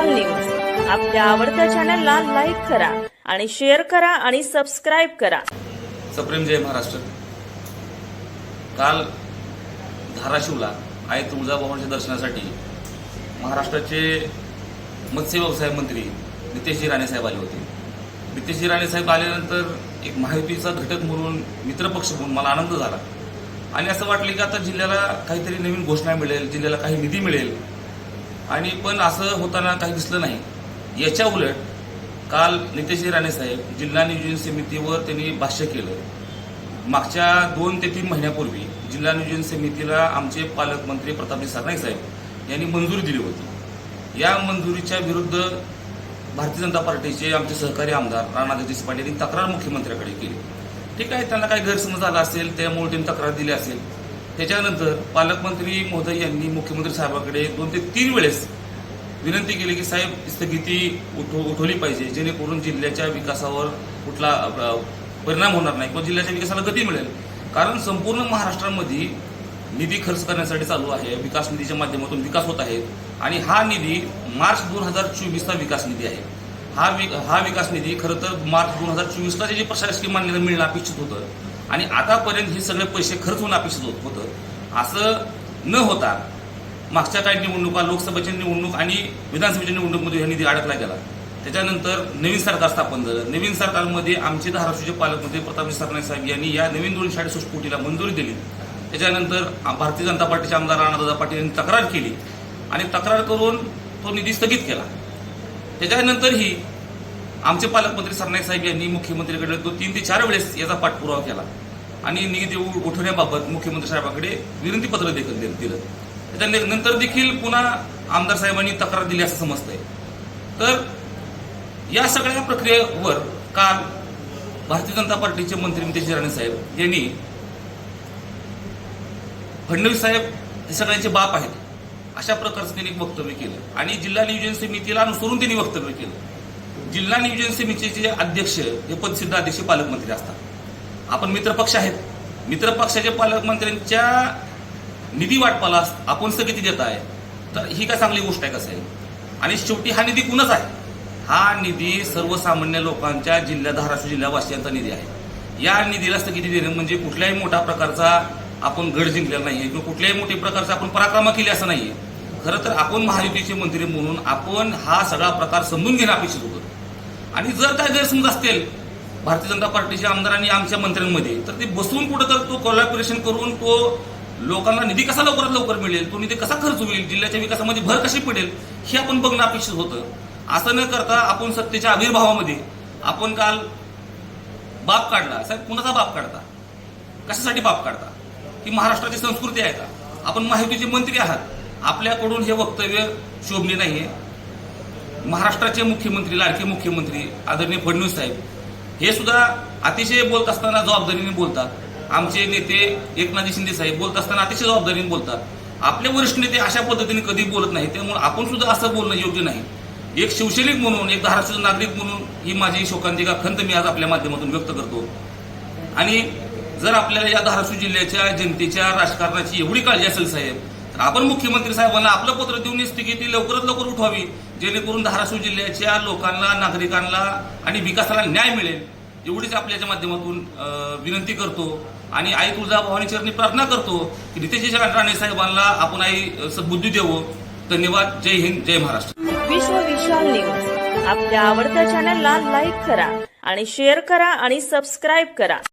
विशाल news आपल्या आवडत्या चॅनलला लाईक करा आणि शेअर करा आणि सबस्क्राइब करा। सप्रेम जय महाराष्ट्र। काल धाराशिवला आई तुळजाभवानीच्या दर्शनासाठी महाराष्ट्राचे मत्स्य व्यवसाय मंत्री नितेशजी राणे साहेब आले होते। नितेशजी राणे साहेब आल्यानंतर एक महायुतीचा घटक म्हणून मित्रपक्ष म्हणून मला आनंद झाला आणि असं वाटलं की आता जिल्ह्याला काहीतरी नवीन घोषणा मिळेल, जिल्ह्याला काही निधी मिळेल, आणि पण असं होताना काही दिसलं नाही। याच्या उलट काल नितेशजी राणे साहेब जिल्हा नियोजन समितीवर त्यांनी भाष्य केलं। मागच्या 2 ते 3 महिन्यापूर्वी जिल्हा नियोजन समितीला आमचे पालकमंत्री प्रतापजी सरनाईक साहेब यांनी मंजुरी दिली होती। या मंजुरीच्या विरुद्ध भारतीय जनता पार्टीचे आमचे सहकारी आमदार राणा जगदीश पाटील यांनी तक्रार मुख्यमंत्र्यांकडे केली। ठीक आहे, त्यांना काही गैरसमज आला असेल, त्यामुळे त्यांनी तक्रार दिली असेल। त्याच्यानंतर पालकमंत्री महोदय यांनी मुख्यमंत्री साहेबांकडे 2 ते 3 वेळेस विनंती केली की साहेब स्थगिती उठवली पाहिजे, जेणेकरून जिल्ह्याच्या विकासावर कुठला परिणाम होणार नाही किंवा जिल्ह्याच्या विकासाला गती मिळेल। कारण संपूर्ण महाराष्ट्रामध्ये निधी खर्च करण्यासाठी चालू आहे, विकास निधीच्या माध्यमातून विकास होत आहे आणि हा निधी मार्च 2024चा विकास निधी आहे। हा विकास निधी खरं तर मार्च 2024ला जे प्रशासकीय मान्यता मिळणं अपेक्षित होतं आणि आतापर्यंत हे सगळे पैसे खर्च होणं अपेक्षित होतं। असं न होता मागच्या काही निवडणुका, लोकसभेची निवडणूक आणि विधानसभेच्या निवडणुकीमध्ये हा निधी अडकला गेला। त्याच्यानंतर नवीन सरकार स्थापन झालं। नवीन सरकारमध्ये आमचे धाराशिवचे पालकमंत्री प्रतापजी सरनाईक साहेब यांनी या नवीन 266 कोटीला मंजुरी दिली। त्याच्यानंतर भारतीय जनता पार्टीचे आमदार राणादादा पाटील यांनी तक्रार केली आणि तक्रार करून तो निधी स्थगित केला। त्याच्यानंतरही आमचे पालकमंत्री सरनाईक साहेब यांनी मुख्यमंत्र्यांकडे 3 ते 4 वेळेस याचा पाठपुरावा केला आणि निधी उठवण्याबाबत मुख्यमंत्री साहेबांकडे विनंती पत्र देखील दिलं। त्याच्यानंतर देखील पुन्हा आमदार साहेबांनी तक्रार दिली असं समजतंय। तर या सगळ्या प्रक्रियेवर काल भारतीय जनता पार्टीचे मंत्री नितेशजी राणे साहेब यांनी फडणवीस साहेब हे सगळ्यांचे बाप आहेत अशा प्रकारचं त्यांनी एक वक्तव्य केलं आणि जिल्हा नियोजन समितीला अनुसरून त्यांनी वक्तव्य केलं। जिल्हा नियोजन समितीचे अध्यक्ष हे पदसिद्ध अध्यक्ष पालकमंत्री असतात। आपण मित्रपक्ष आहेत, मित्रपक्षाच्या पालकमंत्र्यांच्या निधी वाटपाला आपण स्थगिती देत आहे, तर ही काय चांगली गोष्ट आहे कसं आहे? आणि शेवटी हा निधी कुणाचा आहे? हा निधी सर्वसामान्य लोकांच्या धाराशिव जिल्हावासियांचा निधी आहे। या निधीला स्थगिती देणं म्हणजे कुठल्याही मोठ्या प्रकारचा आपण गड जिंकलेला नाहीये किंवा कुठल्याही मोठ्या प्रकारचा आपण पराक्रम केले असं नाहीये। खरं तर आपण महायुतीचे मंत्री म्हणून आपण हा सगळा प्रकार समजून घेणं अपेक्षित होतं आणि जर काय गैरसमज असतील भारतीय जनता पार्टीच्या आमदारांनी आमच्या मंत्र्यांमध्ये, तर ते बसून कुठं तर तो कोलॅबोरेशन करून तो लोकांना निधी कसा लवकरात लवकर मिळेल, तो निधी कसा खर्च होईल, जिल्ह्याच्या विकासामध्ये भर कशी पडेल हे आपण बघणं अपेक्षित होतं। असं न करता आपण सत्तेच्या आविर्भावामध्ये आपण काल बाप काढला। साहेब, कुणाचा बाप काढता? कशासाठी बाप काढता? ही महाराष्ट्राची संस्कृती आहे का? आपण महायुतीचे मंत्री आहात, आपल्याकडून हे वक्तव्य शोभनीय नाहीये। महाराष्ट्राचे मुख्यमंत्री, लाडके मुख्यमंत्री आदरणीय फडणवीस साहेब हे सुद्धा अतिशय बोलत असताना जबाबदारीने बोलतात। आमचे नेते एकनाथ शिंदे साहेब बोलत असताना अतिशय जबाबदारीने बोलतात। आपले वरिष्ठ नेते अशा पद्धतीने कधी बोलत नाही, त्यामुळे आपण सुद्धा असं बोलणं योग्य नाही। एक शिवसैनिक म्हणून, एक धाराशिव नागरिक म्हणून ही माझी शोकांतिका खंत मी आज आपल्या माध्यमातून व्यक्त करतो। आणि जर आपल्याला या धाराशिव जिल्ह्याच्या जनतेच्या राजकारणाची एवढी काळजी असेल साहेब, तर आपण मुख्यमंत्री साहेबांना आपलं पत्र देऊन स्थगिती लवकरात लवकर उठवावी, जेणेकरून धाराशिव जिल्ह्याच्या लोकांना, नागरिकांना आणि विकासाला न्याय मिळेल, एवढीच आपल्याच्या माध्यमातून विनंती करतो आणि आई तुळजाभवानी चरणी प्रार्थना करतो की नितेशजी राणे साहेबांना आपण आई सद्बुद्धी देवो। धन्यवाद। जय हिंद, जय महाराष्ट्र। विश्व विशाल न्यूज आपल्या आवडत्या चॅनलला लाईक करा आणि शेअर करा आणि सबस्क्राइब करा।